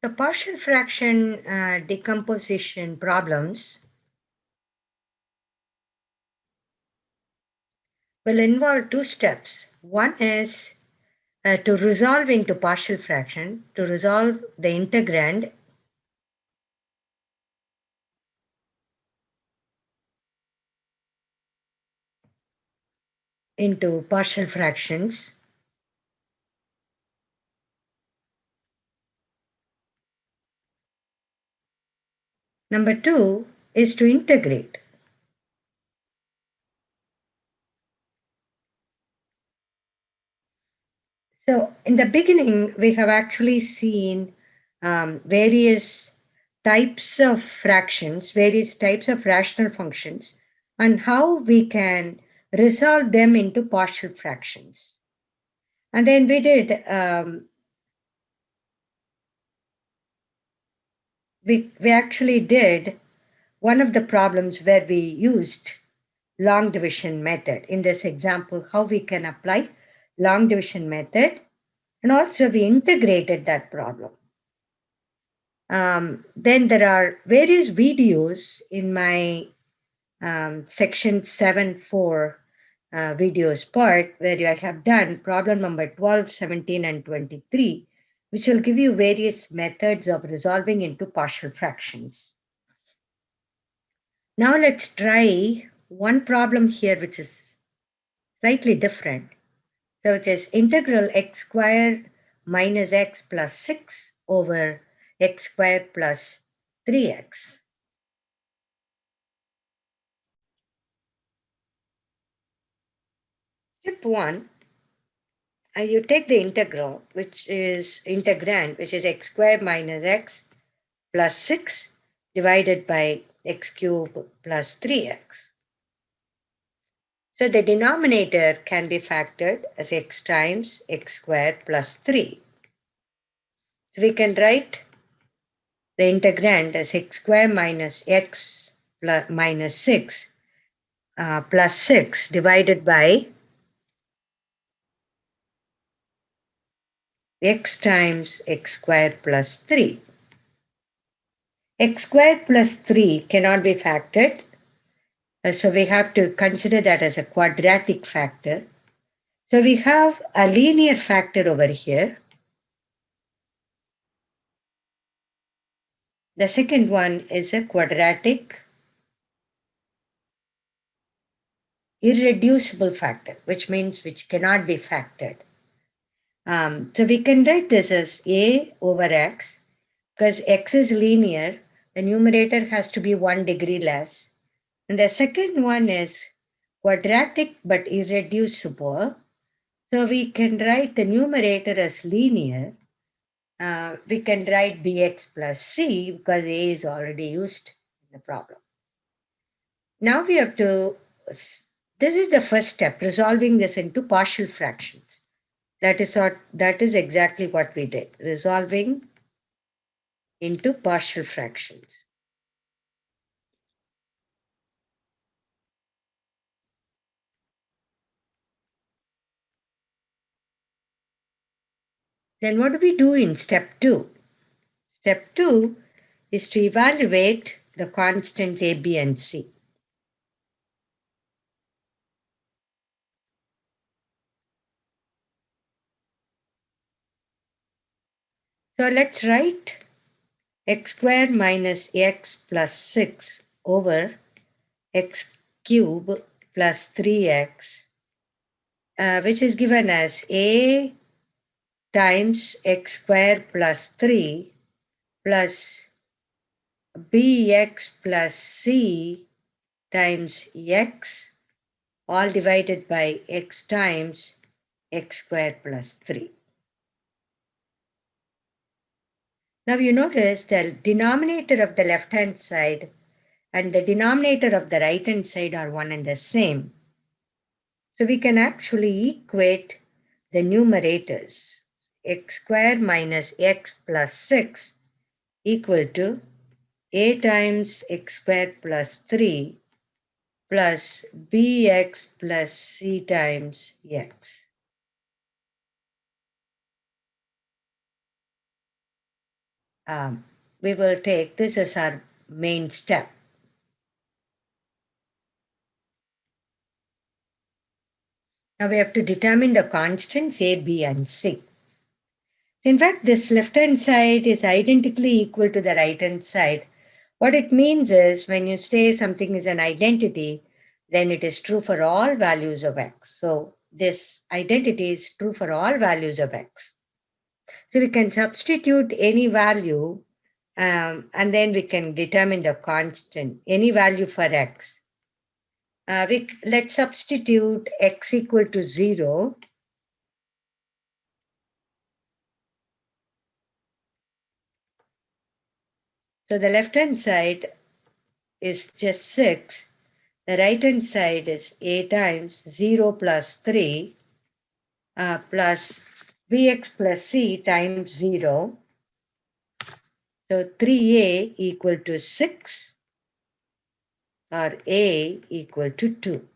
The partial fraction decomposition problems will involve two steps. One is to resolve into partial fraction, to resolve the integrand into partial fractions. Number two is to integrate. So in the beginning, we have actually seen various types of fractions, various types of rational functions, and how we can resolve them into partial fractions. And then we actually did one of the problems where we used long division method. In this example, how we can apply long division method, and also we integrated that problem. Then there are various videos in my section 7.4 videos part where I have done problem number 12, 17, and 23, which will give you various methods of resolving into partial fractions. Now let's try one problem here which is slightly different. So it is integral x squared minus x plus 6 over x squared plus 3x. Step 1, you take the integral, which is integrand, which is x squared minus x plus 6 divided by x cubed plus 3x. So the denominator can be factored as x times x squared plus 3. So we can write the integrand as x squared minus x plus minus 6 plus 6 divided by x times x squared plus 3. X squared plus 3 cannot be factored, so we have to consider that as a quadratic factor. So we have a linear factor over here. The second one is a quadratic irreducible factor, which means which cannot be factored. So we can write this as a over x, because x is linear, the numerator has to be 1 degree less. And the second one is quadratic but irreducible. So we can write the numerator as linear. We can write bx plus c because a is already used in the problem. Now we have to, this is the first step, resolving this into partial fractions. That is exactly what we did, resolving into partial fractions. Then what do we do in step 2? Step 2 is to evaluate the constants a, b, and c. So let's write x squared minus x plus 6 over x cube plus 3x, which is given as a times x squared plus 3 plus bx plus c times x, all divided by x times x squared plus 3. Now you notice the denominator of the left-hand side and the denominator of the right-hand side are one and the same. So we can actually equate the numerators. X squared minus x plus 6 equal to a times x squared plus 3 plus bx plus c times x. we will take this as our main step. Now we have to determine the constants A, B, and C. In fact, this left-hand side is identically equal to the right-hand side. What it means is when you say something is an identity, then it is true for all values of x. So this identity is true for all values of x. So we can substitute any value and then we can determine the constant, any value for x. Let's substitute x equal to 0. So the left-hand side is just 6. The right-hand side is a times 0 plus 3 plus bx plus c times 0. So 3a equal to 6 or a equal to 2.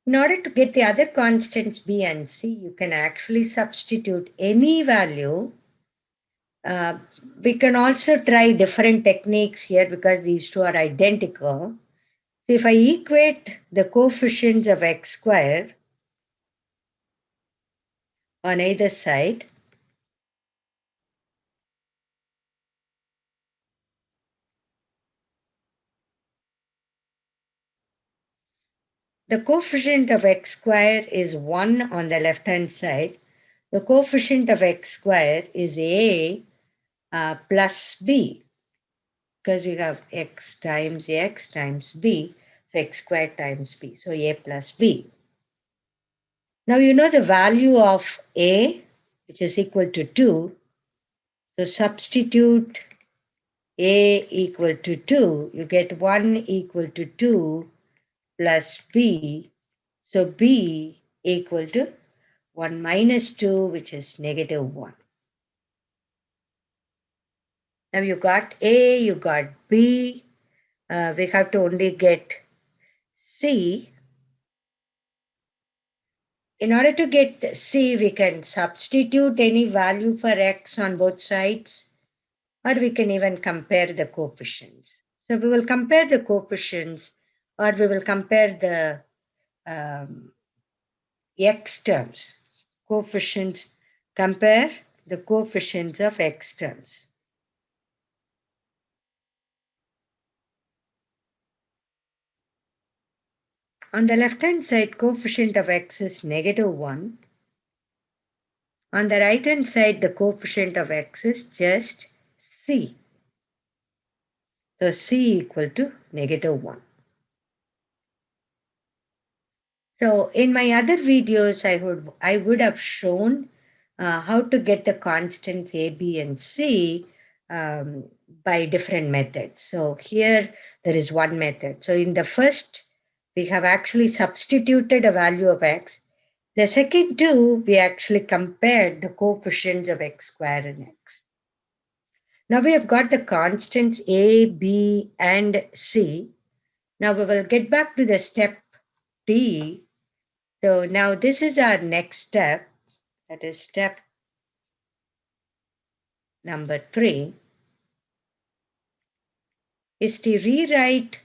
In order to get the other constants b and c, you can actually substitute any value. We can also try different techniques here because these two are identical. So if I equate the coefficients of x square on either side, the coefficient of x square is 1 on the left-hand side. The coefficient of x square is a plus b, because we have x times b, so x squared times b, so a plus b. Now you know the value of a, which is equal to 2. So substitute a equal to 2, you get 1 equal to 2 plus b. So b equal to 1 minus 2, which is negative 1. Now you got A, you got B. We have to only get C. In order to get C, we can substitute any value for x on both sides, or we can even compare the coefficients. So we will compare the coefficients, or we will compare the x terms. Coefficients, compare the coefficients of x terms. On the left-hand side, coefficient of x is negative 1. On the right-hand side, the coefficient of x is just c. So c equal to negative 1. So in my other videos, I would have shown how to get the constants a, b, and c by different methods. So here there is one method. So in the first, we have actually substituted a value of x. The second two, we actually compared the coefficients of x squared and x. Now we have got the constants a, b, and c. Now we will get back to the step d. So now this is our next step. That is step number 3. Is to rewrite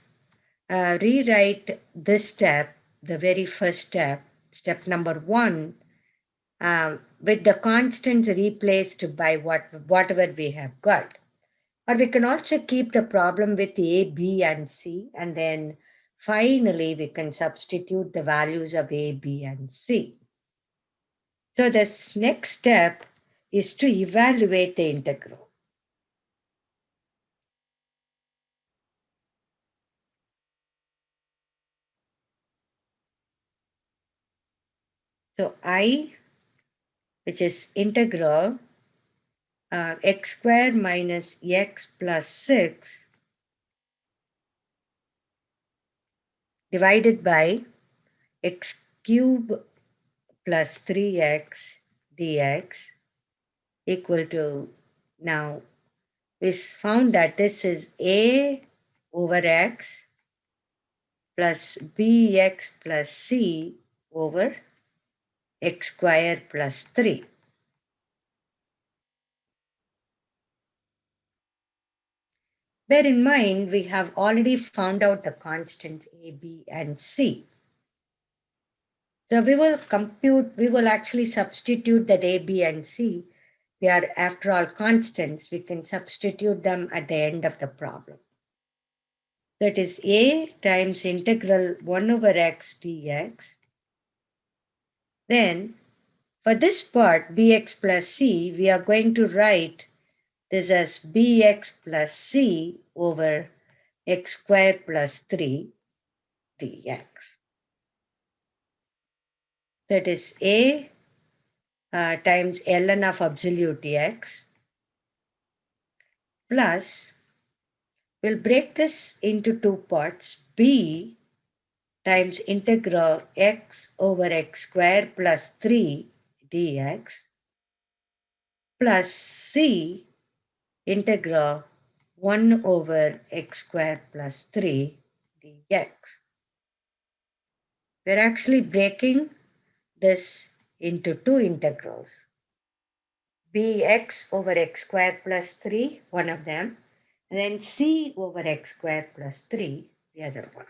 this step, the very first step, step number 1, with the constants replaced by whatever we have got. Or we can also keep the problem with A, B, and C, and then finally we can substitute the values of A, B, and C. So this next step is to evaluate the integral. So I, which is integral x squared minus x plus 6 divided by x cube plus 3x dx equal to, now we found that this is a over x plus bx plus c over x squared plus 3. Bear in mind, we have already found out the constants A, B, and C. So we will actually substitute that A, B, and C. They are, after all, constants. We can substitute them at the end of the problem. That is A times integral 1 over x dx. Then, for this part, bx plus c, we are going to write this as bx plus c over x squared plus 3 dx. That is A times ln of absolute x plus, we'll break this into two parts, b times integral x over x squared plus 3 dx plus c integral 1 over x squared plus 3 dx. We're actually breaking this into two integrals. Bx over x squared plus 3, one of them, and then c over x squared plus 3, the other one.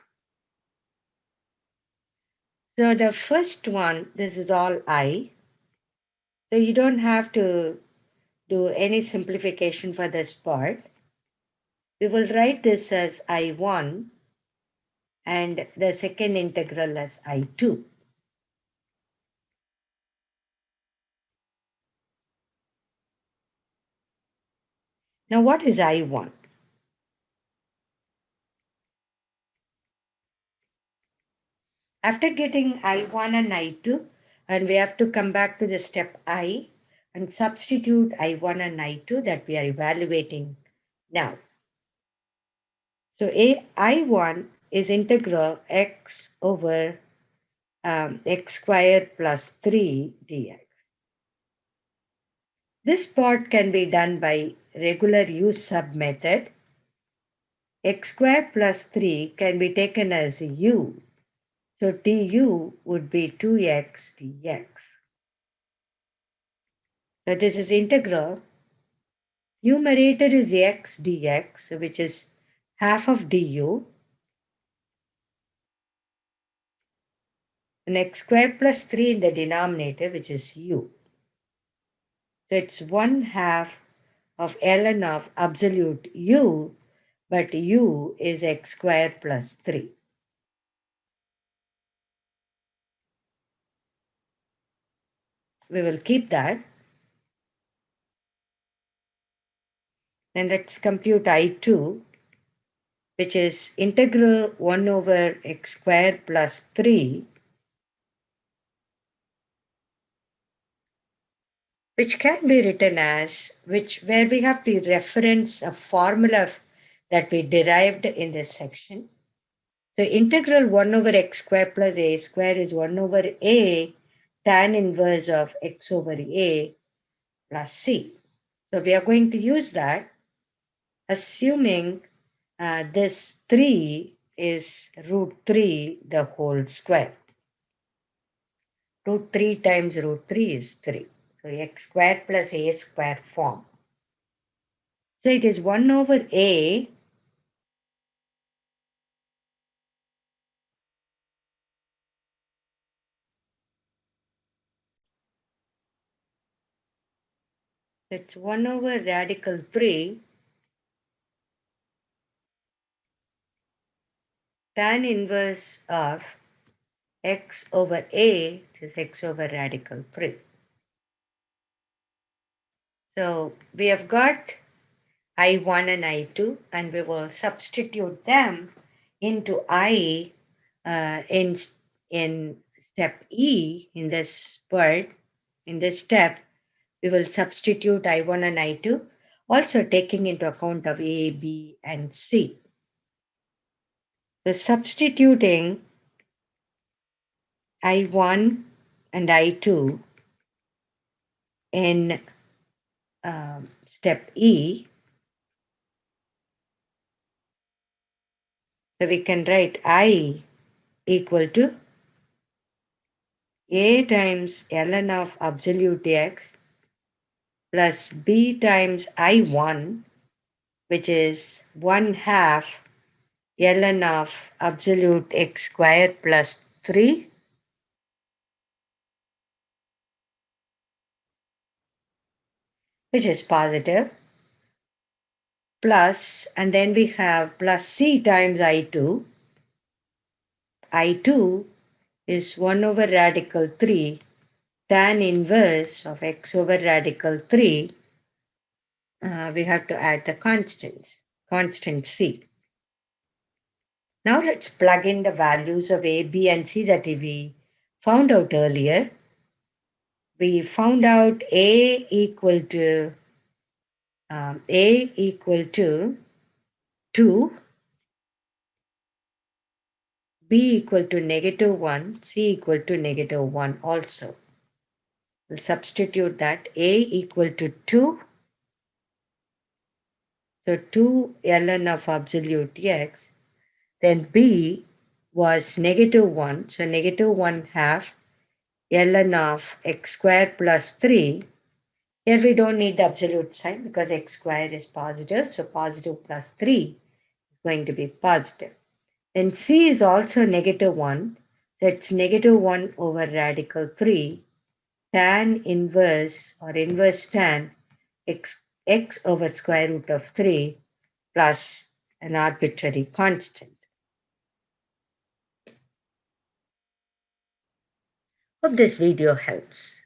So the first one, this is all I. So you don't have to do any simplification for this part. We will write this as I1 and the second integral as I2. Now what is I1? After getting I1 and I2, and we have to come back to the step I and substitute I1 and I2 that we are evaluating now. So I1 is integral x over x squared plus 3 dx. This part can be done by regular u sub method. X squared plus 3 can be taken as u. So du would be 2x dx. So this is integral. Numerator is x dx, which is half of du. And x squared plus 3 in the denominator, which is u. So it's 1/2 of ln of absolute u, but u is x squared plus 3. We will keep that. And let's compute I2, which is integral 1 over x squared plus 3, which can be written as, where we have to reference a formula that we derived in this section. So integral 1 over x squared plus a squared is 1 over a tan inverse of x over a plus c. So we are going to use that, assuming this 3 is root 3 the whole square. Root 3 times root 3 is 3. So x squared plus a squared form. So it is 1 over a it's 1 over radical 3 tan inverse of x over a, which is x over radical 3. So we have got I1 and I2, and we will substitute them into I in step E in this part. In this step, we will substitute I1 and I2, also taking into account of A, B, and C. So substituting I1 and I2 in step E, so we can write I equal to A times ln of absolute x plus B times I1, which is 1/2 ln of absolute x squared plus 3, which is positive, plus, and then we have plus c times I2. I2 is 1 over radical 3 tan inverse of x over radical 3. We have to add the constants, constant c. Now let's plug in the values of a, b, and c that we found out earlier. We found out a equal to 2, b equal to -1, c equal to -1 also. We'll substitute that. A equal to 2. So 2 ln of absolute x. Then b was -1. So -1/2 ln of x squared plus 3. Here we don't need the absolute sign because x squared is positive. So positive plus 3 is going to be positive. Then c is also -1. That's -1 over radical 3 tan inverse or inverse tan x over square root of 3 plus an arbitrary constant. Hope this video helps.